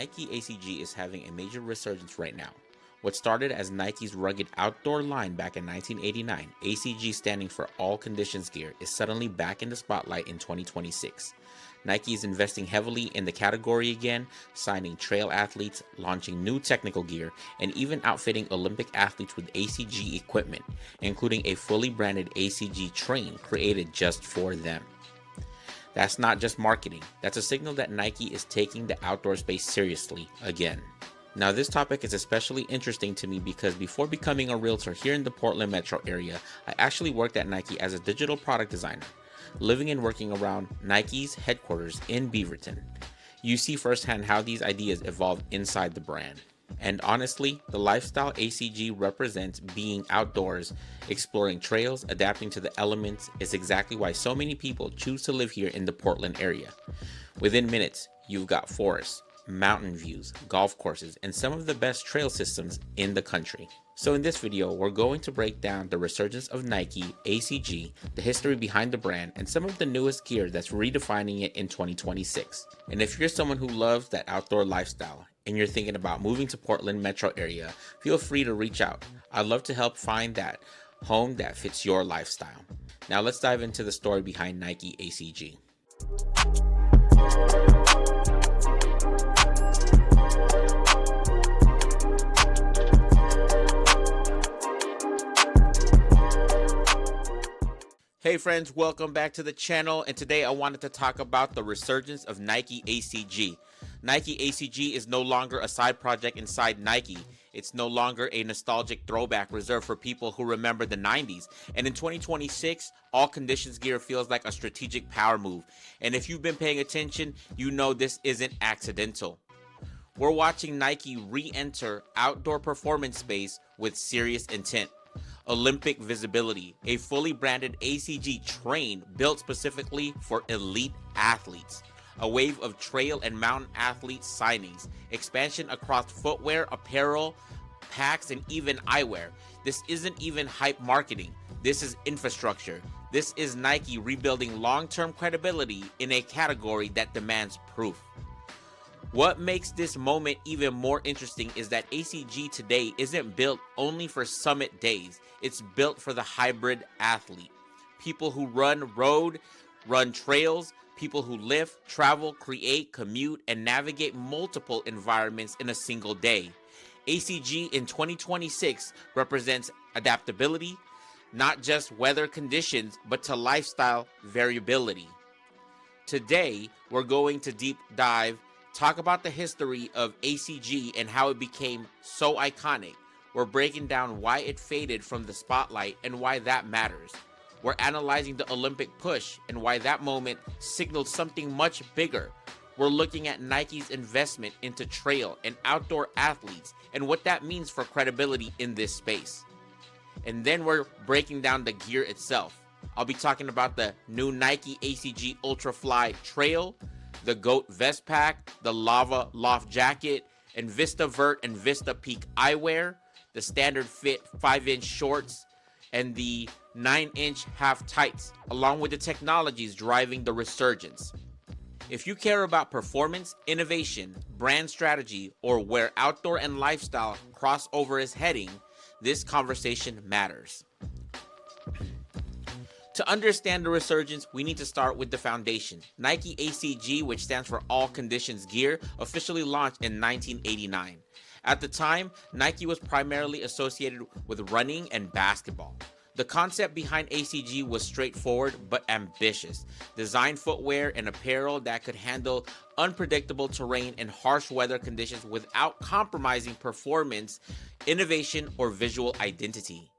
Nike ACG is having a major resurgence right now. What started as Nike's rugged outdoor line back in 1989, ACG standing for all conditions gear, is suddenly back in the spotlight in 2026. Nike is investing heavily in the category again, signing trail athletes, launching new technical gear, and even outfitting Olympic athletes with ACG equipment, including a fully branded ACG train created just for them. That's not just marketing, that's a signal that Nike is taking the outdoor space seriously again. Now, this topic is especially interesting to me because before becoming a realtor here in the Portland metro area, I actually worked at Nike as a digital product designer, living and working around Nike's headquarters in Beaverton. You see firsthand how these ideas evolve inside the brand. And honestly, the lifestyle ACG represents being outdoors, exploring trails, adapting to the elements is exactly why so many people choose to live here in the Portland area. Within minutes, you've got forests, mountain views, golf courses, and some of the best trail systems in the country. So in this video, we're going to break down the resurgence of Nike ACG, the history behind the brand, and some of the newest gear that's redefining it in 2026. And if you're someone who loves that outdoor lifestyle and you're thinking about moving to Portland metro area, feel free to reach out. I'd love to help find that home that fits your lifestyle. Now let's dive into the story behind Nike ACG. Hey friends, welcome back to the channel, and today I wanted to talk about the resurgence of Nike ACG. Nike ACG is no longer a side project inside Nike. It's no longer a nostalgic throwback reserved for people who remember the 90s. And in 2026, all conditions gear feels like a strategic power move. And if you've been paying attention, you know this isn't accidental. We're watching Nike re-enter outdoor performance space with serious intent. Olympic visibility, a fully branded ACG train built specifically for elite athletes, a wave of trail and mountain athlete signings, expansion across footwear, apparel, packs, and even eyewear. This isn't even hype marketing. This is infrastructure. This is Nike rebuilding long-term credibility in a category that demands proof. What makes this moment even more interesting is that ACG today isn't built only for summit days. It's built for the hybrid athlete. People who run road, run trails, people who lift, travel, create, commute, and navigate multiple environments in a single day. ACG in 2026 represents adaptability, not just weather conditions, but to lifestyle variability. Today, we're going to deep dive, talk about the history of ACG and how it became so iconic. We're breaking down why it faded from the spotlight and why that matters. We're analyzing the Olympic push and why that moment signaled something much bigger. We're looking at Nike's investment into trail and outdoor athletes and what that means for credibility in this space. And then we're breaking down the gear itself. I'll be talking about the new Nike ACG Ultrafly Trail, the GOAT Vest Pack, the Lava Loft Jacket, and Vista Vert and Vista Peak eyewear, the standard fit 5-inch shorts, and the 9-inch half tights, along with the technologies driving the resurgence. If you care about performance, innovation, brand strategy, or where outdoor and lifestyle crossover is heading, this conversation matters. To understand the resurgence, we need to start with the foundation. Nike ACG, which stands for All Conditions Gear, officially launched in 1989. At the time, Nike was primarily associated with running and basketball. The concept behind ACG was straightforward but ambitious. Design footwear and apparel that could handle unpredictable terrain and harsh weather conditions without compromising performance, innovation, or visual identity.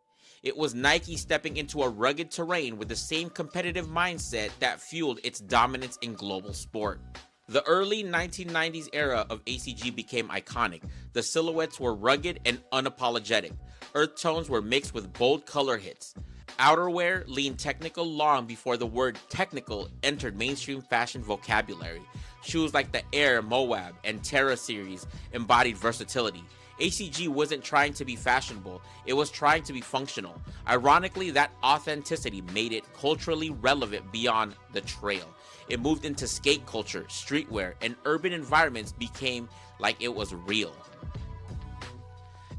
It was Nike stepping into a rugged terrain with the same competitive mindset that fueled its dominance in global sport. The early 1990s era of ACG became iconic. The silhouettes were rugged and unapologetic. Earth tones were mixed with bold color hits. Outerwear leaned technical long before the word technical entered mainstream fashion vocabulary. Shoes like the Air, Moab, and Terra series embodied versatility. ACG wasn't trying to be fashionable, it was trying to be functional. Ironically, that authenticity made it culturally relevant beyond the trail. It moved into skate culture, streetwear, and urban environments became like it was real.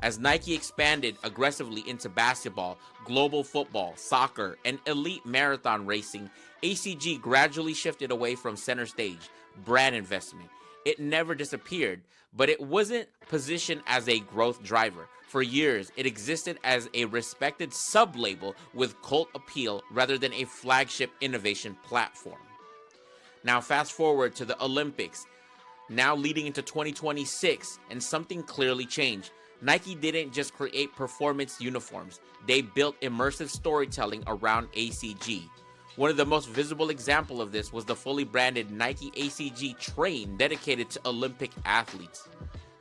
As Nike expanded aggressively into basketball, global football, soccer, and elite marathon racing, ACG gradually shifted away from center stage brand investment. It never disappeared, but it wasn't positioned as a growth driver. For years, it existed as a respected sub-label with cult appeal rather than a flagship innovation platform. Now fast forward to the Olympics, now leading into 2026, and something clearly changed. Nike didn't just create performance uniforms, they built immersive storytelling around ACG. One of the most visible examples of this was the fully branded Nike ACG train dedicated to Olympic athletes.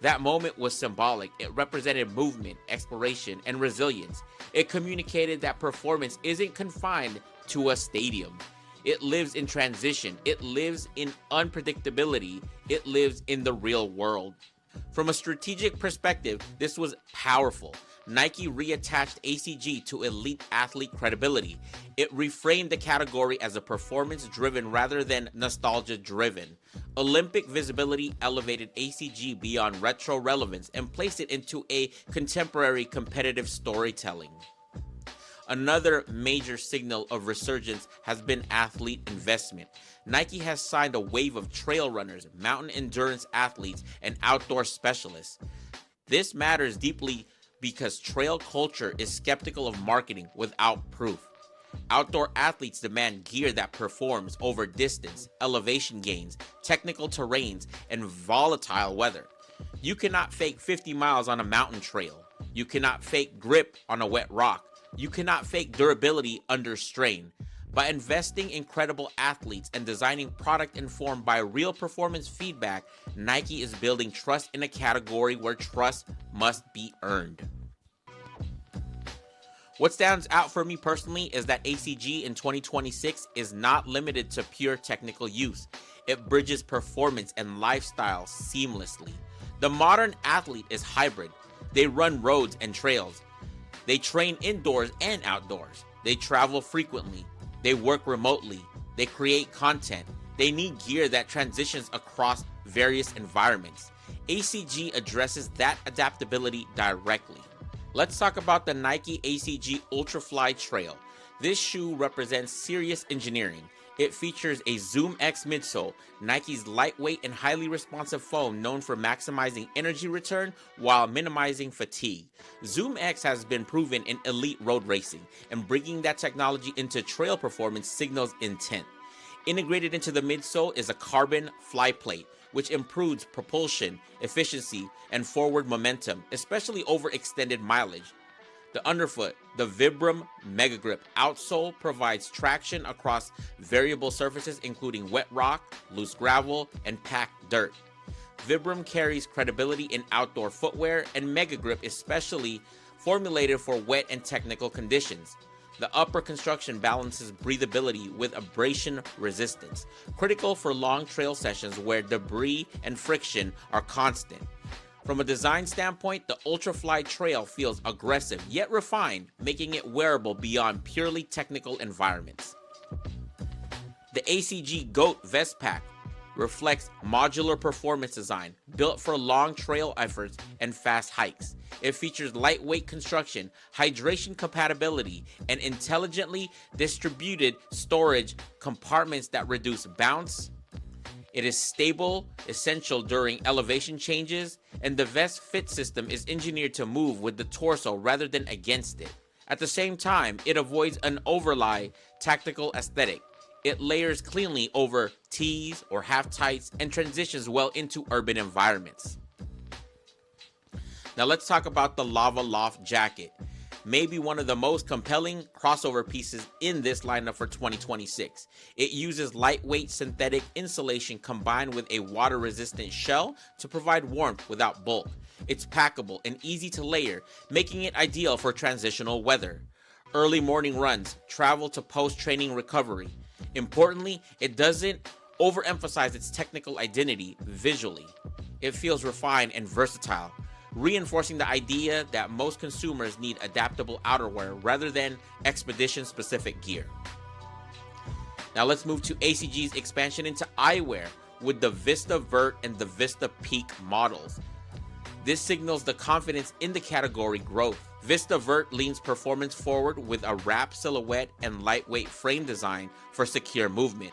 That moment was symbolic. It represented movement, exploration, and resilience. It communicated that performance isn't confined to a stadium. It lives in transition. It lives in unpredictability. It lives in the real world. From a strategic perspective, this was powerful. Nike reattached ACG to elite athlete credibility. It reframed the category as a performance-driven rather than nostalgia-driven. Olympic visibility elevated ACG beyond retro relevance and placed it into a contemporary competitive storytelling. Another major signal of resurgence has been athlete investment. Nike has signed a wave of trail runners, mountain endurance athletes, and outdoor specialists. This matters deeply because trail culture is skeptical of marketing without proof. Outdoor athletes demand gear that performs over distance, elevation gains, technical terrains, and volatile weather. You cannot fake 50 miles on a mountain trail. You cannot fake grip on a wet rock. You cannot fake durability under strain. By investing in credible athletes and designing product informed by real performance feedback, Nike is building trust in a category where trust must be earned. What stands out for me personally is that ACG in 2026 is not limited to pure technical use. It bridges performance and lifestyle seamlessly. The modern athlete is hybrid. They run roads and trails. They train indoors and outdoors. They travel frequently. They work remotely. They create content. They need gear that transitions across various environments. ACG addresses that adaptability directly. Let's talk about the Nike ACG Ultrafly Trail. This shoe represents serious engineering. It features a Zoom X midsole, Nike's lightweight and highly responsive foam known for maximizing energy return while minimizing fatigue. Zoom X has been proven in elite road racing, and bringing that technology into trail performance signals intent. Integrated into the midsole is a carbon fly plate, which improves propulsion, efficiency, and forward momentum, especially over extended mileage. The underfoot, the Vibram Mega Grip outsole provides traction across variable surfaces including wet rock, loose gravel, and packed dirt. Vibram carries credibility in outdoor footwear, and Mega Grip is specially formulated for wet and technical conditions. The upper construction balances breathability with abrasion resistance, critical for long trail sessions where debris and friction are constant. From a design standpoint, the Ultrafly Trail feels aggressive yet refined, making it wearable beyond purely technical environments. The ACG GOAT Vest Pack reflects modular performance design built for long trail efforts and fast hikes. It features lightweight construction, hydration compatibility, and intelligently distributed storage compartments that reduce bounce. It is stable, essential during elevation changes, and the vest fit system is engineered to move with the torso rather than against it. At the same time, it avoids an overlay tactical aesthetic. It layers cleanly over tees or half tights and transitions well into urban environments. Now let's talk about the Lava Loft jacket. Maybe one of the most compelling crossover pieces in this lineup for 2026. It uses lightweight synthetic insulation combined with a water-resistant shell to provide warmth without bulk. It's packable and easy to layer, making it ideal for transitional weather. Early morning runs, travel to post-training recovery. Importantly, it doesn't overemphasize its technical identity visually. It feels refined and versatile. reinforcing the idea that most consumers need adaptable outerwear rather than expedition-specific gear. Now let's move to ACG's expansion into eyewear with the Vista Vert and the Vista Peak models. This signals the confidence in the category growth. Vista Vert leans performance forward with a wrap silhouette and lightweight frame design for secure movement.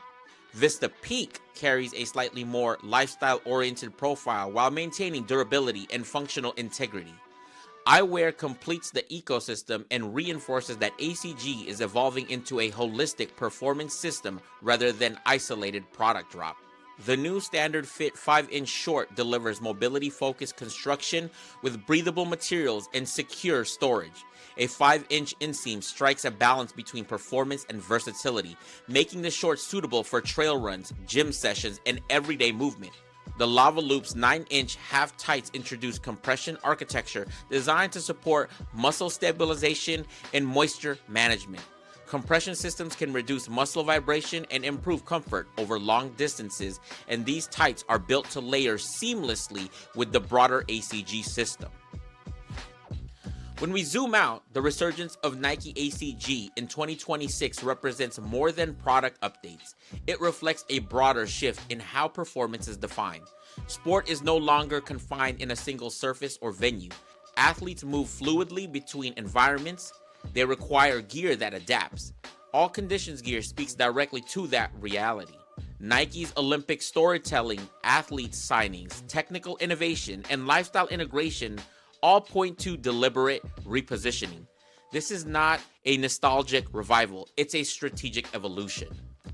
Vista Peak carries a slightly more lifestyle-oriented profile while maintaining durability and functional integrity. Eyewear completes the ecosystem and reinforces that ACG is evolving into a holistic performance system rather than isolated product drop. The new standard fit 5-inch short delivers mobility-focused construction with breathable materials and secure storage. A 5-inch inseam strikes a balance between performance and versatility, making the short suitable for trail runs, gym sessions, and everyday movement. The Lava Loop's 9-inch half tights introduce compression architecture designed to support muscle stabilization and moisture management. Compression systems can reduce muscle vibration and improve comfort over long distances, and these tights are built to layer seamlessly with the broader ACG system. When we zoom out, the resurgence of Nike ACG in 2026 represents more than product updates. It reflects a broader shift in how performance is defined. Sport is no longer confined in a single surface or venue. Athletes move fluidly between environments. They require gear that adapts. All Conditions gear speaks directly to that reality. Nike's Olympic storytelling, athlete signings, technical innovation, and lifestyle integration all point to deliberate repositioning. This is not a nostalgic revival, it's a strategic evolution.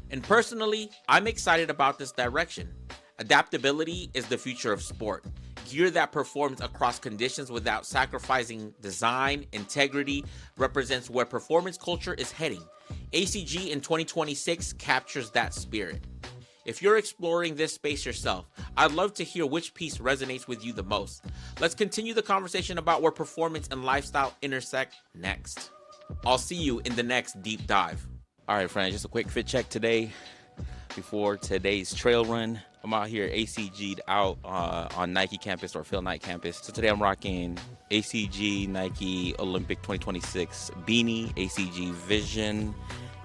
And personally, I'm excited about this direction. Adaptability is the future of sport. Gear that performs across conditions without sacrificing design, integrity, represents where performance culture is heading. ACG in 2026 captures that spirit. If you're exploring this space yourself, I'd love to hear which piece resonates with you the most. Let's continue the conversation about where performance and lifestyle intersect next. I'll see you in the next deep dive. All right, friends, just a quick fit check today before today's trail run. I'm out here ACG'd out on Nike campus or Phil Knight campus. So today I'm rocking ACG Nike Olympic 2026 beanie, ACG Vision,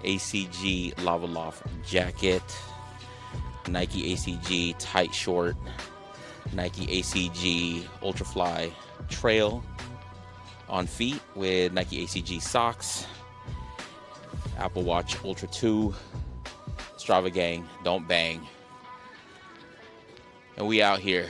ACG Lava Loft jacket, Nike ACG tight short, Nike ACG Ultrafly trail on feet with Nike ACG socks, Apple Watch Ultra 2, Strava gang, don't bang. And we out here.